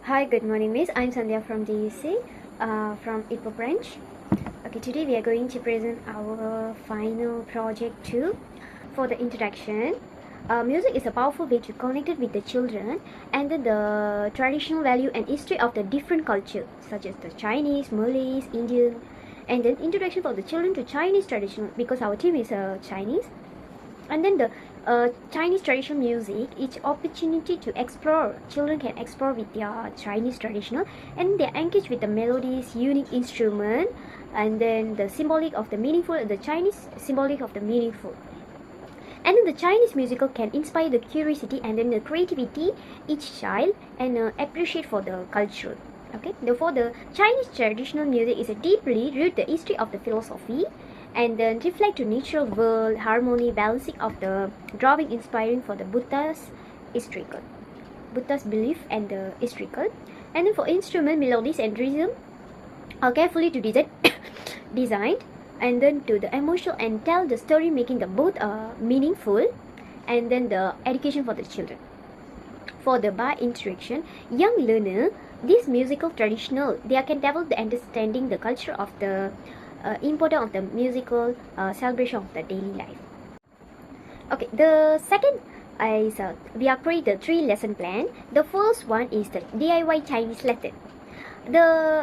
Hi, good morning, Miss. I'm Santhia from DEC, from IPO branch. Okay, today we are going to present our final project 2 for the introduction. Music is a powerful way to connect it with the children and the traditional value and history of the different culture, such as the Chinese, Malays, Indian, and then introduction for the children to Chinese traditional, because our team is Chinese. And then the Chinese traditional music, each opportunity to explore. Children can explore with their Chinese traditional, and they engage with the melodies, unique instrument, and then the symbolic of the meaningful, the Chinese symbolic of the meaningful. And then the Chinese musical can inspire the curiosity and then the creativity each child and appreciate for the culture. Okay, therefore the Chinese traditional music is a deeply rooted the history of the philosophy and then reflect to natural world harmony balancing of the drawing inspiring for the Buddha's historical Buddha's belief and the historical. And then for instrument melodies and rhythm are carefully to designed and then to the emotional and tell the story, making the both meaningful and then the education for the children. For the by interaction young learner, this musical traditional they can develop the understanding the culture of the importance of the musical celebration of the daily life. Okay, the second is we are create the 3 lesson plan. The first one is the DIY Chinese lesson.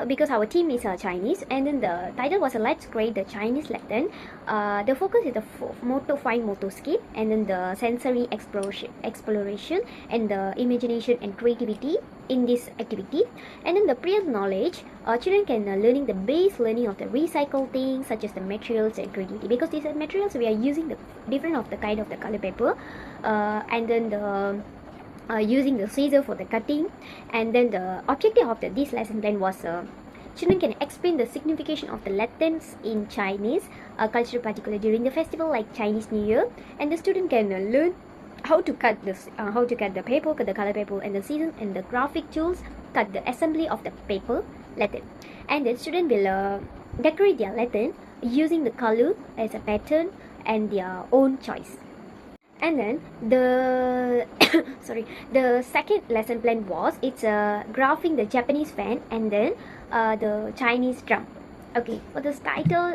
Because our team is Chinese, and then the title was let's create the Chinese lesson. The focus is the fine motor skill, and then the sensory exploration and the imagination and creativity in this activity. And then the prior knowledge, children can learning the base learning of the recycled things such as the materials and creativity, because these are materials we are using the different of the kind of the color paper, and then the using the scissor for the cutting. And then the objective of this lesson plan was children can explain the signification of the lessons in Chinese culture, particularly during the festival like Chinese New Year. And the student can learn how to cut the paper, cut the color paper, and the scissors and the graphic tools, cut the assembly of the paper lesson. And the student will decorate their lesson using the color as a pattern and their own choice. And then the the second lesson plan was it's graphing the Japanese fan and then the Chinese drum. Okay, for this title,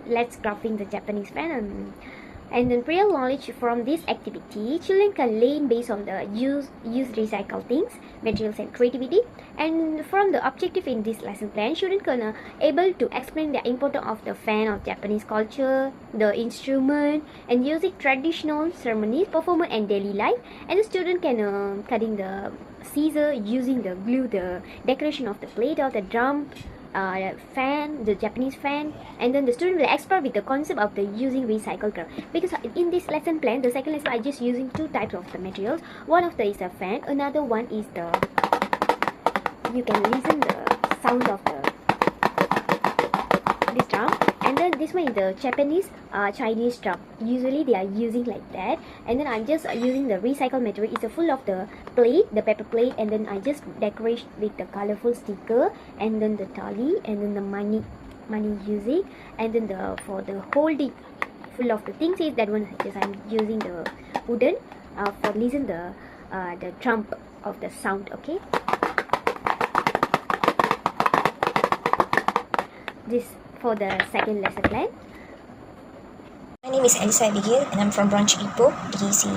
let's graphing the Japanese fan. And then real knowledge from this activity, children can learn based on the use recycle things, materials and creativity. And from the objective in this lesson plan, children can able to explain the importance of the fan of Japanese culture, the instrument, and music, traditional ceremonies, performance and daily life. And the student can cutting the scissor, using the glue, the decoration of the plate of the drum, fan, the Japanese fan. And then the student will explore with the concept of the using recycled craft, because in this lesson plan, the second lesson I just using 2 types of the materials. One of the is a fan, another one is the you can listen the sound of the this drum. And then this one is the Japanese Chinese drum, usually they are using like that. And then I'm just using the recycled material. It's full of the plate, the paper plate, and then I just decorate with the colorful sticker, and then the tali, and then the money using. And then the for the holding full of the things is that one just I'm using the wooden for listen the drum of the sound. Okay, this for the second lesson plan. My name is Elisa and I'm from branch IPO, DEC.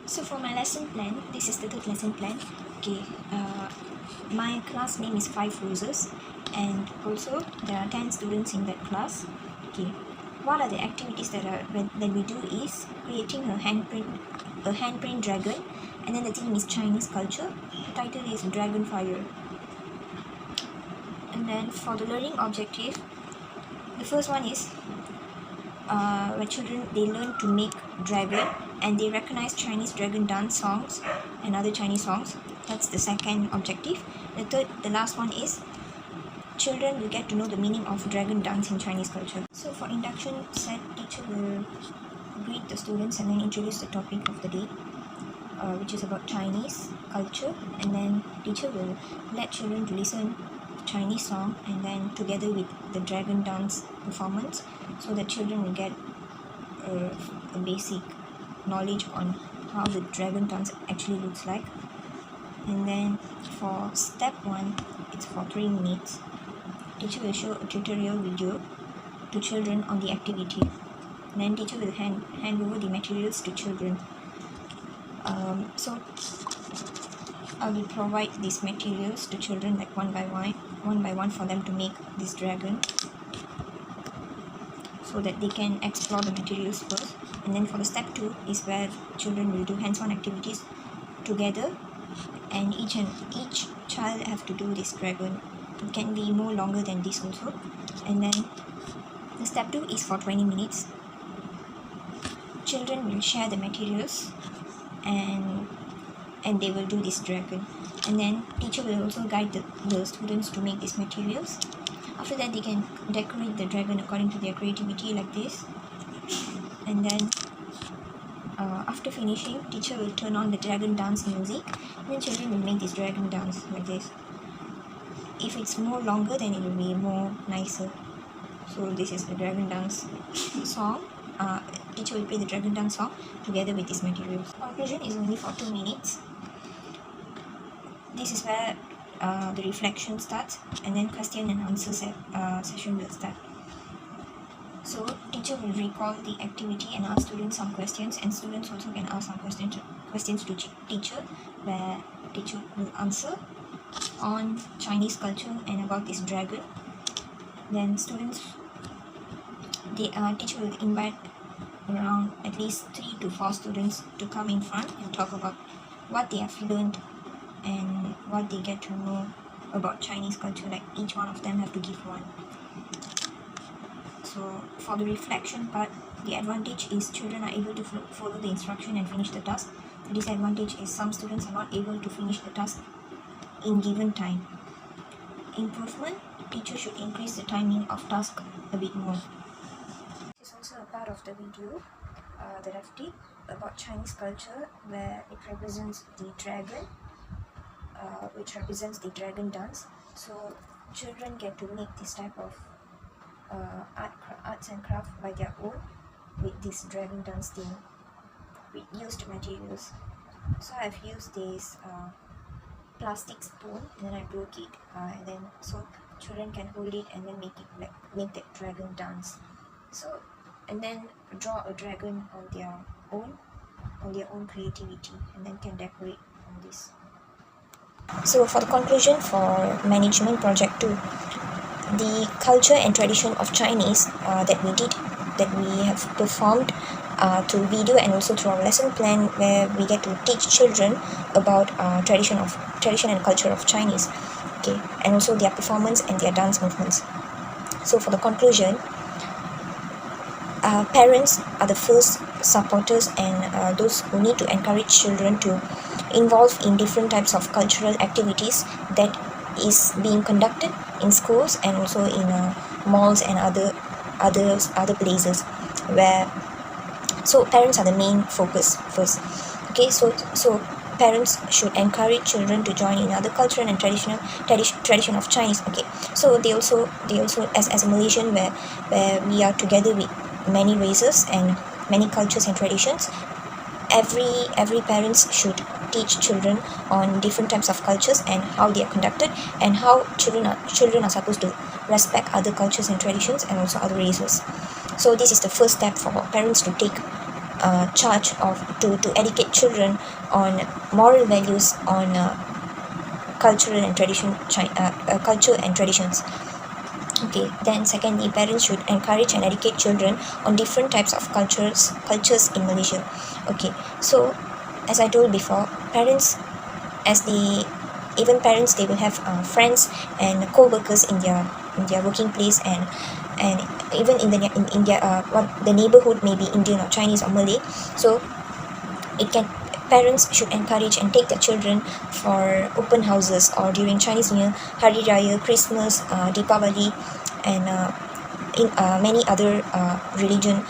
So for my lesson plan, this is the 3rd lesson plan. Okay, my class name is 5 Roses, and also there are 10 students in that class. Okay, what are the activities that we do is creating a handprint dragon, and then the theme is Chinese culture. The title is Dragon Fire. And then for the learning objective, the first one is where children they learn to make dragon and they recognize Chinese dragon dance songs and other Chinese songs. That's the second objective. The last one is children will get to know the meaning of dragon dance in Chinese culture. So for induction set, teacher will greet the students and then introduce the topic of the day, which is about Chinese culture, and then teacher will let children to listen Chinese song and then together with the dragon dance performance, so that children will get a basic knowledge on how the dragon dance actually looks like. And then for step 1, it's for 3 minutes. Teacher will show a tutorial video to children on the activity. Then teacher will hand over the materials to children. So I will provide these materials to children like one by one for them to make this dragon, so that they can explore the materials first. And then for the step 2 is where children will do hands-on activities together, and each child have to do this dragon. It can be more longer than this also. And then the step 2 is for 20 minutes. Children will share the materials and they will do this dragon. And then teacher will also guide the students to make these materials. After that, they can decorate the dragon according to their creativity like this. And then after finishing, teacher will turn on the dragon dance music, and then children will make this dragon dance like this. If it's more longer, then it will be more nicer. So this is the dragon dance song. Teacher will play the dragon dance song together with these materials. Conclusion is only for 2 minutes. This is where the reflection starts, and then question and answer session will start. So teacher will recall the activity and ask students some questions, and students also can ask some questions to teacher, where teacher will answer on Chinese culture and about this dragon. Then teacher will invite around at least 3 to 4 students to come in front and talk about what they have learned and what they get to know about Chinese culture. Like each one of them have to give one. So for the reflection part, the advantage is children are able to follow the instruction and finish the task. The disadvantage is some students are not able to finish the task in given time. Improvement, teacher should increase the timing of task a bit more. This is also a part of the video that I've did about Chinese culture, where it represents the dragon, which represents the dragon dance. So children get to make this type of arts and craft by their own with this dragon dance theme with used materials. So I've used this plastic spoon, and then I broke it, and then so children can hold it and then make that dragon dance. So and then draw a dragon on their own creativity, and then can decorate on this. So for the conclusion for management project 2, the culture and tradition of Chinese that we have performed through video and also through our lesson plan, where we get to teach children about tradition and culture of Chinese, okay, and also their performance and their dance movements. So for the conclusion, parents are the first supporters and those who need to encourage children to involve in different types of cultural activities that is being conducted in schools and also in malls and other places, where so parents are the main focus first. Okay, so parents should encourage children to join in other cultural and tradition of Chinese. Okay, so they also as a Malaysian, where we are together with many races and many cultures and traditions, every parents should teach children on different types of cultures and how they are conducted, and how children are supposed to respect other cultures and traditions and also other races. So this is the first step for parents to take charge of to educate children on moral values on culture and traditions. Okay, then secondly, parents should encourage and educate children on different types of cultures in Malaysia. Okay, so as I told before, parents they will have friends and co-workers in their working place, and even in their what the neighborhood may be Indian or Chinese or Malay. So parents should encourage and take their children for open houses or during Chinese New Year, Hari Raya, Christmas, Deepavali, and in many other religion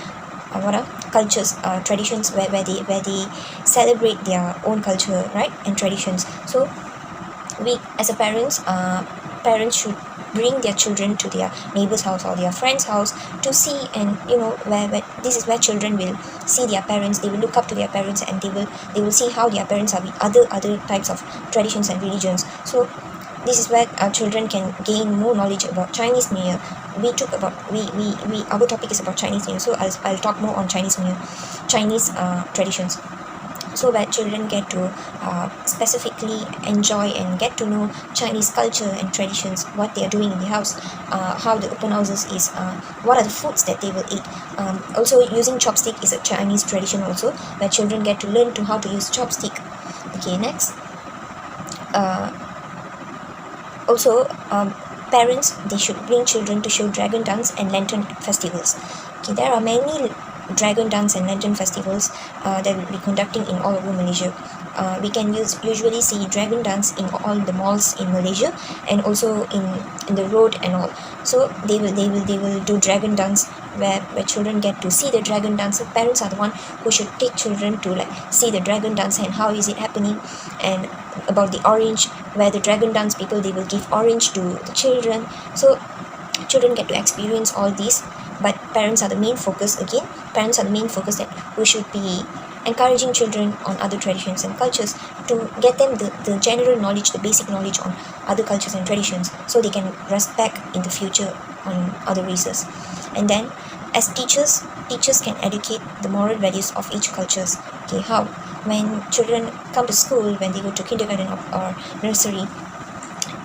cultures, traditions, where they celebrate their own culture, right, and traditions. So we as a parents parents should bring their children to their neighbor's house or their friend's house to see, and where this is where children will see their parents. They will look up to their parents, and they will see how their parents are with other types of traditions and religions. So this is where our children can gain more knowledge about Chinese New Year. Our topic is about Chinese New Year, so I'll talk more on Chinese New Year, Chinese traditions. So where children get to specifically enjoy and get to know Chinese culture and traditions, what they are doing in the house, how the open houses is, what are the foods that they will eat. Also, using chopstick is a Chinese tradition also, where children get to learn to how to use chopstick. Okay, next. Also, parents, they should bring children to show dragon dance and lantern festivals. Okay, there are many dragon dance and lantern festivals that will be conducting in all over Malaysia. We can usually see dragon dance in all the malls in Malaysia, and also in the road and all. So they will do dragon dance where children get to see the dragon dance. So parents are the one who should take children to see the dragon dance and how is it happening, and about the orange, where the dragon dance people, they will give orange to the children. So children get to experience all these, but parents are the main focus. Again, parents are the main focus, that we should be encouraging children on other traditions and cultures to get them the general knowledge, the basic knowledge on other cultures and traditions, so they can respect in the future on other races. And then as teachers can educate the moral values of each cultures. Okay, how? When children come to school, when they go to kindergarten or nursery,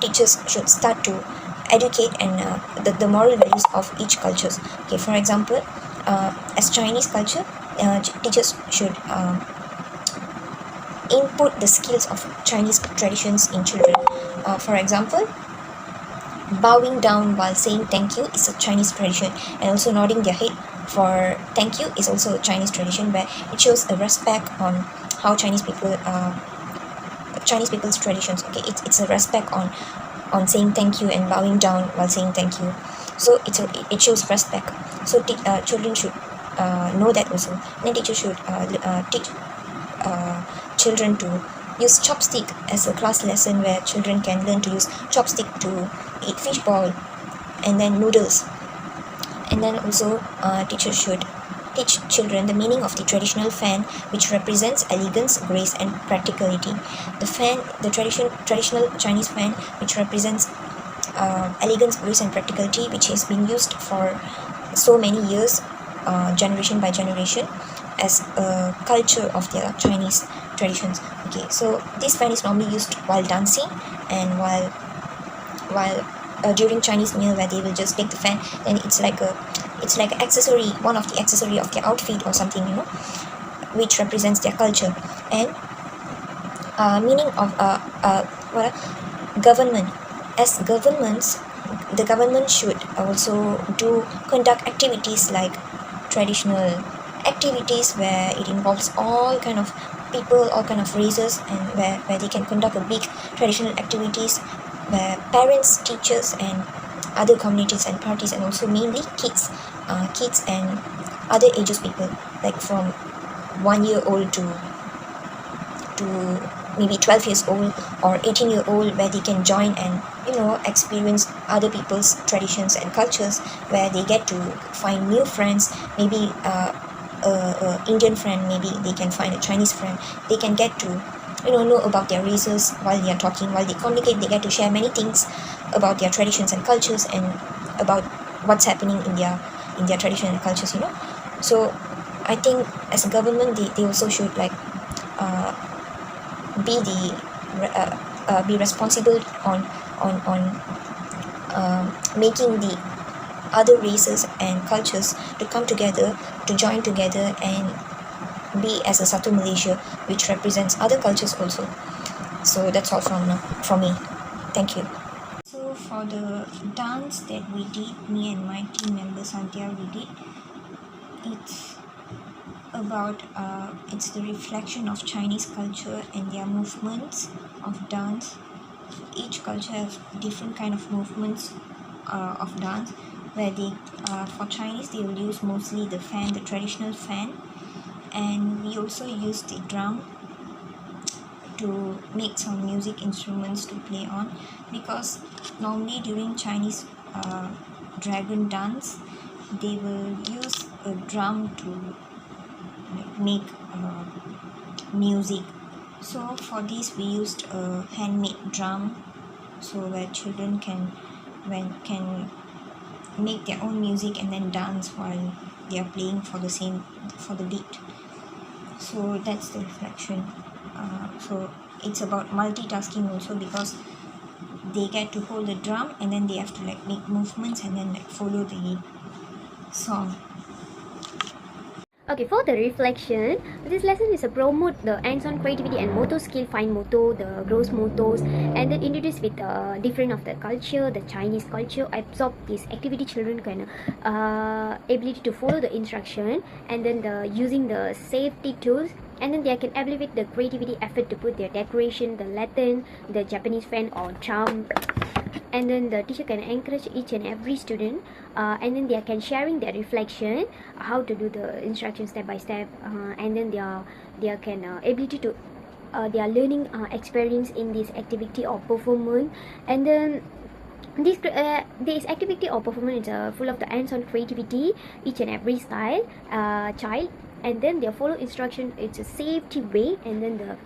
teachers should start to educate and the moral values of each cultures. Okay, for example, as Chinese culture, teachers should input the skills of Chinese traditions in children. For example, bowing down while saying thank you is a Chinese tradition, and also nodding their head for thank you is also a Chinese tradition, where it shows a respect on how Chinese people's traditions. Okay, it's a respect on saying thank you and bowing down while saying thank you. So it shows respect. So children should know that also. And then teachers should teach children to use chopstick as a class lesson, where children can learn to use chopstick to eat fish ball and then noodles. And then also teachers should teach children the meaning of the traditional fan, which represents elegance, grace, and practicality. The traditional Chinese fan, which represents elegance, grace, and practicality, which has been used for so many years, generation by generation, as a culture of their Chinese traditions. Okay, so this fan is normally used while dancing and while during Chinese New Year, where they will just take the fan, and it's like an accessory, one of the accessory of their outfit or something, which represents their culture. And meaning of government. As governments, the government should also conduct activities like traditional activities, where it involves all kind of people, all kind of races, and where they can conduct a big traditional activities, where parents, teachers, and other communities and parties, and also mainly kids and other ages people, like from 1 year old to maybe 12 years old or 18-year-old, where they can join and experience other people's traditions and cultures, where they get to find new friends, maybe a Indian friend, maybe they can find a Chinese friend. They can get to know about their races while they are talking, while they communicate. They get to share many things about their traditions and cultures, and about what's happening in their tradition and cultures. So I think as a government, they also should be responsible on making the other races and cultures to come together, to join together, and be as a Satu Malaysia, which represents other cultures also. So that's all from me. Thank you. So for the dance that we did, me and my team member Santhia, we did, it's about it's the reflection of Chinese culture and their movements of dance. Each culture has different kind of movements of dance, where they for Chinese, they will use mostly the fan, the traditional fan, and we also use the drum to make some music instruments to play on, because normally during Chinese dragon dance they will use a drum to make music. So for this we used a handmade drum, so where children can make their own music and then dance while they are playing for the beat. So that's the reflection. So it's about multitasking also, because they get to hold the drum and then they have to like make movements and then like follow the song. Okay, for the reflection, this lesson is to promote the hands-on creativity and motor skill, fine motor, the gross motors, and then introduce with different of the culture, the Chinese culture. Absorb this activity, children can ability to follow the instruction, and then the using the safety tools, and then they can elevate the creativity effort to put their decoration, the Latin, the Japanese fan or charm. And then the teacher can encourage each and every student, and then they can sharing their reflection, how to do the instruction step by step, and then they can ability to their learning experience in this activity or performance. And then this activity or performance is full of the hands-on creativity, each and every style child, and then they follow instruction. It's a safety way, and then the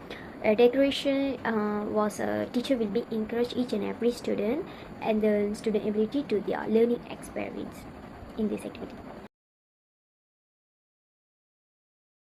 decoration was a teacher will be encourage each and every student, and the student ability to their learning experience in this activity.